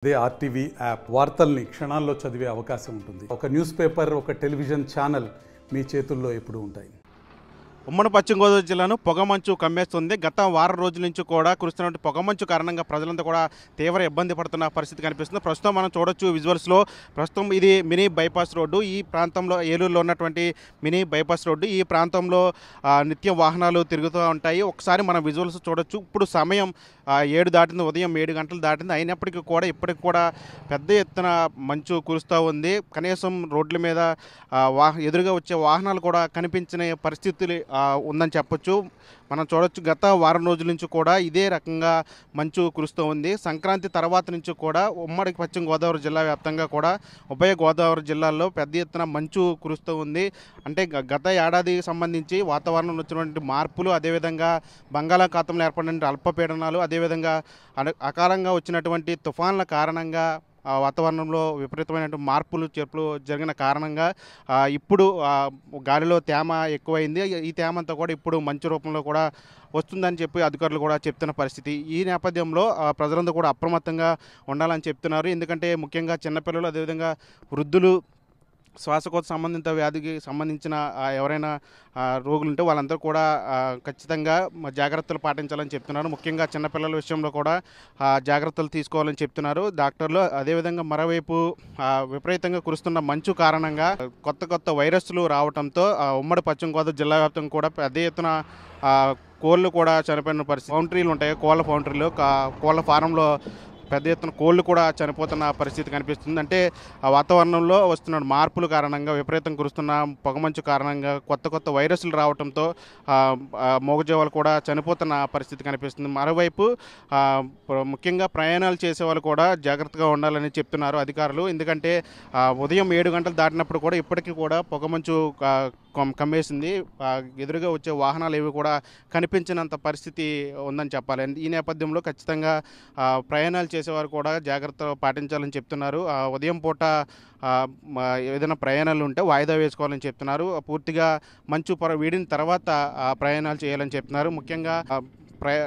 అదే RTV app వార్తల్ని క్షణాల్లో చదివే అవకాశం ఉంటుంది. ఒక న్యూస్ పేపర్, ఒక టెలివిజన్ ఛానల్ మీ చేతుల్లో ఎప్పుడూ ఉంటాయి. ఉమ్మడి పశ్చిమ గోదావరి జిల్లాను పొగమంచు కమ్మేస్తుంది. గత వారం రోజుల నుంచి కూడా కురుస్తున్నటువంటి పొగమంచు కారణంగా ప్రజలంతా కూడా తీవ్ర ఇబ్బంది పడుతున్న పరిస్థితి కనిపిస్తుంది. ప్రస్తుతం మనం చూడొచ్చు విజువల్స్లో. ప్రస్తుతం ఇది మినీ బైపాస్ రోడ్డు. ఈ ప్రాంతంలో ఏలూరులో ఉన్నటువంటి మినీ బైపాస్ రోడ్డు. ఈ ప్రాంతంలో నిత్యం వాహనాలు తిరుగుతూ ఉంటాయి. ఒకసారి మనం విజువల్స్ చూడొచ్చు. ఇప్పుడు సమయం 7 దాటింది, ఉదయం 7 గంటలు దాటింది. అయినప్పటికీ కూడా ఇప్పటికి కూడా పెద్ద ఎత్తున మంచు కురుస్తూ ఉంది. కనీసం రోడ్ల మీద ఎదురుగా వచ్చే వాహనాలు కూడా కనిపించని పరిస్థితులు ఉందని చెప్పొచ్చు. మనం చూడొచ్చు గత వారం రోజుల నుంచి కూడా ఇదే రకంగా మంచు కురుస్తూ ఉంది. సంక్రాంతి తర్వాత నుంచి కూడా ఉమ్మడి పశ్చిమ గోదావరి జిల్లా వ్యాప్తంగా కూడా ఉభయ గోదావరి జిల్లాల్లో పెద్ద ఎత్తున మంచు కురుస్తూ ఉంది. అంటే గత ఏడాదికి సంబంధించి వాతావరణంలో వచ్చినటువంటి మార్పులు, అదేవిధంగా బంగాళాఖాతంలో ఏర్పడిన అల్పపీడనాలు, అదేవిధంగా అకాలంగా వచ్చినటువంటి తుఫాన్ల కారణంగా వాతావరణంలో విపరీతమైనటువంటి మార్పులు చేర్పులు జరిగిన కారణంగా ఇప్పుడు గాలిలో తేమ ఎక్కువైంది. ఈ తేమ అంతా కూడా ఇప్పుడు మంచు రూపంలో కూడా వస్తుందని చెప్పి అధికారులు కూడా చెప్తున్న పరిస్థితి. ఈ నేపథ్యంలో ప్రజలందరూ కూడా అప్రమత్తంగా ఉండాలని చెప్తున్నారు. ఎందుకంటే ముఖ్యంగా చిన్నపిల్లలు, అదేవిధంగా వృద్ధులు, శ్వాసకోశ సంబంధిత వ్యాధికి సంబంధించిన ఎవరైనా రోగులు ఉంటే వాళ్ళందరూ కూడా ఖచ్చితంగా జాగ్రత్తలు పాటించాలని చెప్తున్నారు. ముఖ్యంగా చిన్నపిల్లల విషయంలో కూడా జాగ్రత్తలు తీసుకోవాలని చెప్తున్నారు డాక్టర్లు. అదేవిధంగా మరోవైపు విపరీతంగా కురుస్తున్న మంచు కారణంగా కొత్త వైరస్లు రావడంతో ఉమ్మడి పశ్చిమ గోదావరి జిల్లా వ్యాప్తంగా కూడా పెద్ద ఎత్తున కోళ్ళు కూడా చనిపోయిన పరిస్థితి. పౌంట్రీలు ఉంటాయి, కోళ్ళ పౌంట్రీలు, కోళ్ళ ఫారంలో పెద్ద ఎత్తున కోళ్ళు కూడా చనిపోతున్న పరిస్థితి కనిపిస్తుంది. అంటే వాతావరణంలో వస్తున్న మార్పుల కారణంగా, విపరీతం కురుస్తున్న పొగమంచు కారణంగా కొత్త వైరస్లు రావడంతో మూగజీవాలు కూడా చనిపోతున్న పరిస్థితి కనిపిస్తుంది. మరోవైపు ముఖ్యంగా ప్రయాణాలు చేసేవాళ్ళు కూడా జాగ్రత్తగా ఉండాలని చెప్తున్నారు అధికారులు. ఎందుకంటే ఉదయం 7 గంటలు దాటినప్పుడు కూడా ఇప్పటికీ కూడా పొగమంచు కమ్మేసింది. ఎదురుగా వచ్చే వాహనాలు ఏవి కూడా కనిపించినంత పరిస్థితి ఉందని చెప్పాలి. ఈ నేపథ్యంలో ఖచ్చితంగా ప్రయాణాలు చేసేవారు కూడా జాగ్రత్త పాటించాలని చెప్తున్నారు. ఉదయం పూట ఏదైనా ప్రయాణాలు ఉంటే వాయిదా వేసుకోవాలని చెప్తున్నారు. పూర్తిగా మంచు వీడిన తర్వాత ప్రయాణాలు చేయాలని చెప్తున్నారు. ముఖ్యంగా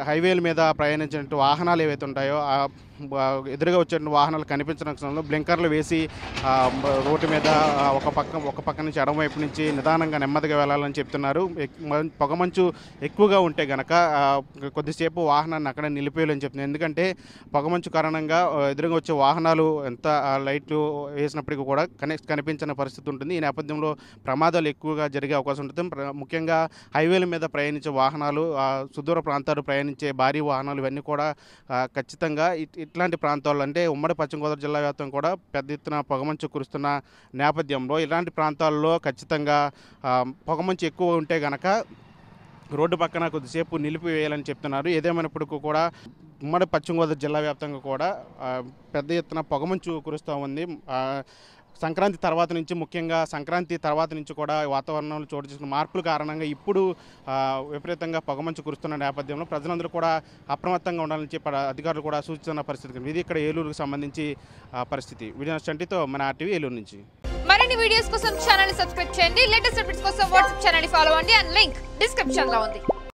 హైవేల మీద ప్రయాణించినట్టు వాహనాలు ఏవైతే ఉంటాయో ఎదురుగా వచ్చే వాహనాలు కనిపించిన సమయంలో బ్లింకర్లు వేసి రోడ్డు మీద ఒక పక్క నుంచి ఎడమవైపు నుంచి నిదానంగా నెమ్మదిగా వెళ్ళాలని చెప్తున్నారు. పొగమంచు ఎక్కువగా ఉంటే గనక కొద్దిసేపు వాహనాన్ని అక్కడ నిలిపేయాలని చెప్తున్నారు. ఎందుకంటే పొగమంచు కారణంగా ఎదురుగా వచ్చే వాహనాలు ఎంత లైట్లు వేసినప్పటికీ కూడా కనిపించిన పరిస్థితి ఉంటుంది. ఈ నేపథ్యంలో ప్రమాదాలు ఎక్కువగా జరిగే అవకాశం ఉంటుంది. ముఖ్యంగా హైవేల మీద ప్రయాణించే వాహనాలు, సుదూర ప్రాంతాలు ప్రయాణించే భారీ వాహనాలు ఇవన్నీ కూడా ఖచ్చితంగా ఇట్లాంటి ప్రాంతాల్లో, అంటే ఉమ్మడి పశ్చిమ గోదావరి జిల్లా వ్యాప్తంగా కూడా పెద్ద ఎత్తున పొగమంచు కురుస్తున్న నేపథ్యంలో ఇలాంటి ప్రాంతాల్లో ఖచ్చితంగా పొగమంచు ఎక్కువ ఉంటే గనక రోడ్డు పక్కన కొద్దిసేపు నిలిపివేయాలని చెప్తున్నారు. ఏదేమైనప్పటికీ కూడా ఉమ్మడి పశ్చిమ గోదావరి జిల్లా వ్యాప్తంగా కూడా పెద్ద ఎత్తున పొగమంచు కురుస్తూ ఉంది. సంక్రాంతి తర్వాత నుంచి, ముఖ్యంగా సంక్రాంతి తర్వాత నుంచి కూడా వాతావరణంలో చోటు చేసుకున్న మార్పుల కారణంగా ఇప్పుడు విపరీతంగా పొగమంచు కురుస్తున్న నేపథ్యంలో ప్రజలందరూ కూడా అప్రమత్తంగా ఉండాలని చెప్పి అధికారులు కూడా సూచిస్తున్న పరిస్థితి. ఇది ఇక్కడ ఏలూరుకు సంబంధించి పరిస్థితి. వీడియో చంటితో మన ఆర్టీవీ ఏలూరు నుంచి. మరిన్ని వీడియోస్ కోసం ఛానల్ ని సబ్స్క్రైబ్ చేయండి. లేటెస్ట్ అప్డేట్స్ కోసం వాట్సాప్ ఛానల్ ని ఫాలో అవ్వండి. అండ్ లింక్ డిస్క్రిప్షన్ లో ఉంది.